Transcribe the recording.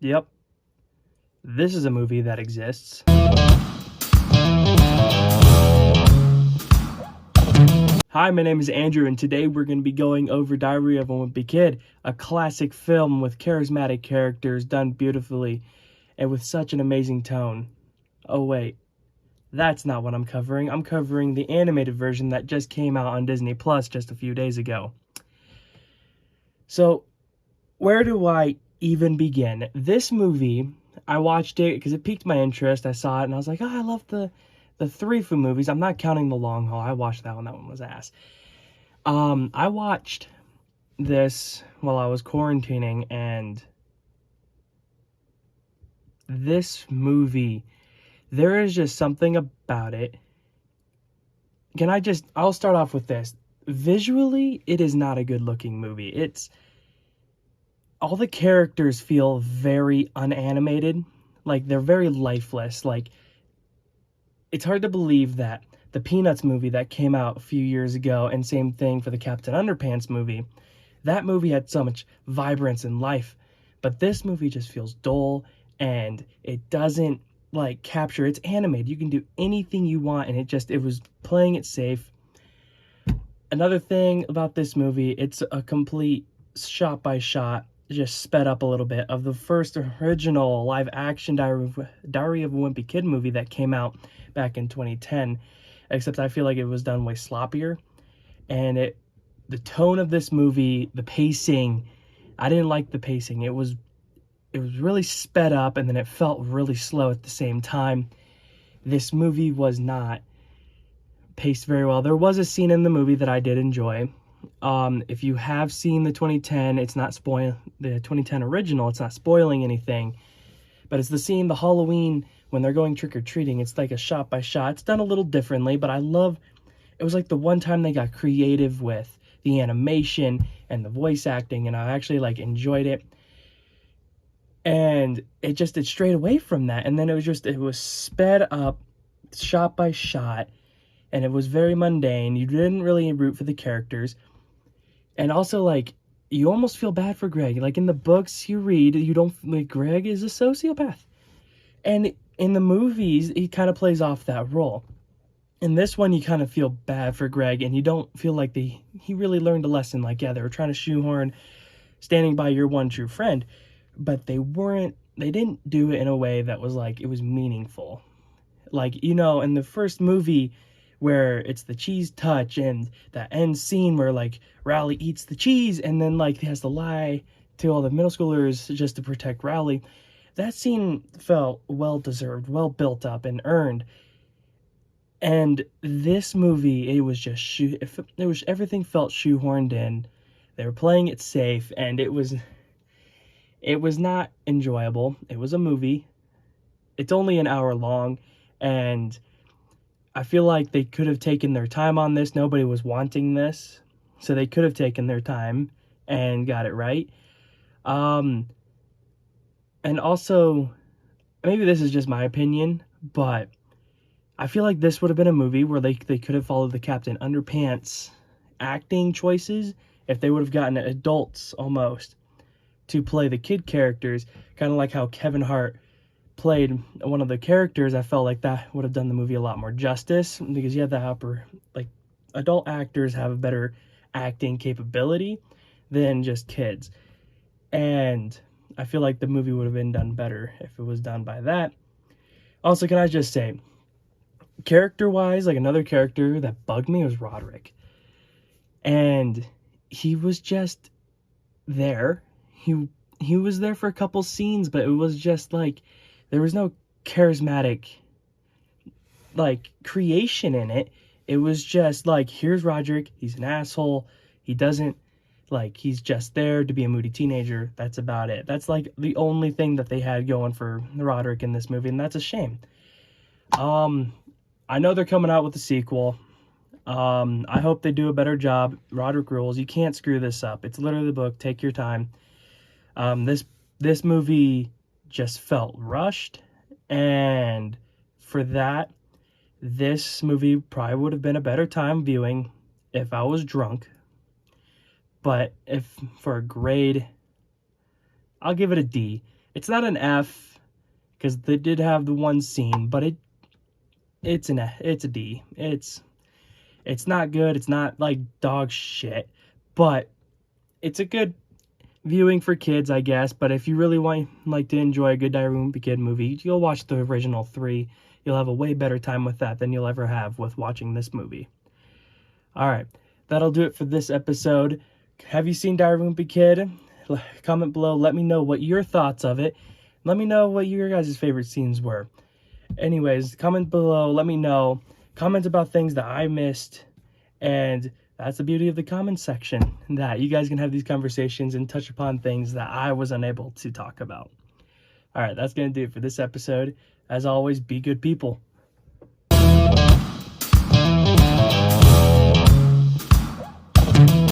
Yep, this is a movie that exists. Hi, my name is Andrew, and today we're going to be going over Diary of a Wimpy Kid, a classic film with charismatic characters done beautifully and with such an amazing tone. Oh wait, that's not what I'm covering. I'm covering the animated version that just came out on Disney Plus just a few days ago. So, where do I even begin? This movie, I watched it because it piqued my interest. I saw it and I was like, oh, I love the three Fu movies. I'm not counting The Long Haul. I watched that one. That one was ass. I watched this while I was quarantining, and this movie, there is just something about it. I'll start off with this. Visually, it is not a good looking movie. All the characters feel very unanimated. Like, they're very lifeless. Like, it's hard to believe that the Peanuts movie that came out a few years ago, and same thing for the Captain Underpants movie, that movie had so much vibrance and life. But this movie just feels dull, and it doesn't, like, capture. It's animated. You can do anything you want, and it was playing it safe. Another thing about this movie, it's a complete shot by shot, just sped up a little bit, of the first original live action Diary of a Wimpy Kid movie that came out back in 2010, except I feel like it was done way sloppier. And the tone of this movie, the pacing, I didn't like the pacing. It was really sped up, and then it felt really slow at the same time. This movie was not paced very well. There was a scene in the movie that I did enjoy. If you have seen the 2010, the 2010 original, it's not spoiling anything, but it's the scene, the Halloween, when they're going trick-or-treating. It's like a shot by shot. It's done a little differently, but it was like the one time they got creative with the animation and the voice acting, and I actually enjoyed it. And it strayed away from that, and then it was sped up, shot by shot, and it was very mundane. You didn't really root for the characters. And also, you almost feel bad for Greg. Like, in the books you read, Greg is a sociopath. And in the movies, he kind of plays off that role. In this one, you kind of feel bad for Greg, and you don't feel like he really learned a lesson. They were trying to shoehorn standing by your one true friend, but they didn't do it in a way that was it was meaningful. In the first movie, where it's the cheese touch and that end scene where Rowley eats the cheese, and then he has to lie to all the middle schoolers just to protect Rowley. That scene felt well deserved, well built up and earned. And this movie, everything felt shoehorned in. They were playing it safe, and it was not enjoyable. It was a movie. It's only an hour long, and I feel like they could have taken their time on this. Nobody was wanting this, so they could have taken their time and got it right. And also, maybe this is just my opinion, but I feel like this would have been a movie where they could have followed the Captain Underpants acting choices if they would have gotten adults almost to play the kid characters, kind of like how Kevin Hart played one of the characters. I felt like that would have done the movie a lot more justice, because you have adult actors have a better acting capability than just kids. And I feel like the movie would have been done better if it was done by that. Also, can I just say, character-wise, another character that bugged me was Roderick. And he was just there. He was there for a couple scenes, but it was just there was no charismatic creation in it. It was just here's Roderick, he's an asshole, he doesn't he's just there to be a moody teenager. That's about it. That's the only thing that they had going for Roderick in this movie, and that's a shame. I know they're coming out with a sequel. I hope they do a better job. Roderick rules. You can't screw this up. It's literally the book. Take your time. This movie just felt rushed, and for that, this movie probably would have been a better time viewing if I was drunk. But if for a grade, I'll give it a D. It's not an F, because they did have the one scene, but it's a D. It's not good. It's not like dog shit, but it's a good viewing for kids, I guess. But if you really like to enjoy a good Diary of a Wimpy Kid movie, you'll watch the original 3. You'll have a way better time with that than you'll ever have with watching this movie. All right, that'll do it for this episode. Have you seen Diary of a Wimpy Kid? Comment below. Let me know what your thoughts of it. Let me know what your guys' favorite scenes were. Anyways, comment below. Let me know. Comment about things that I missed. And that's the beauty of the comment section, that you guys can have these conversations and touch upon things that I was unable to talk about. All right, that's going to do it for this episode. As always, be good people.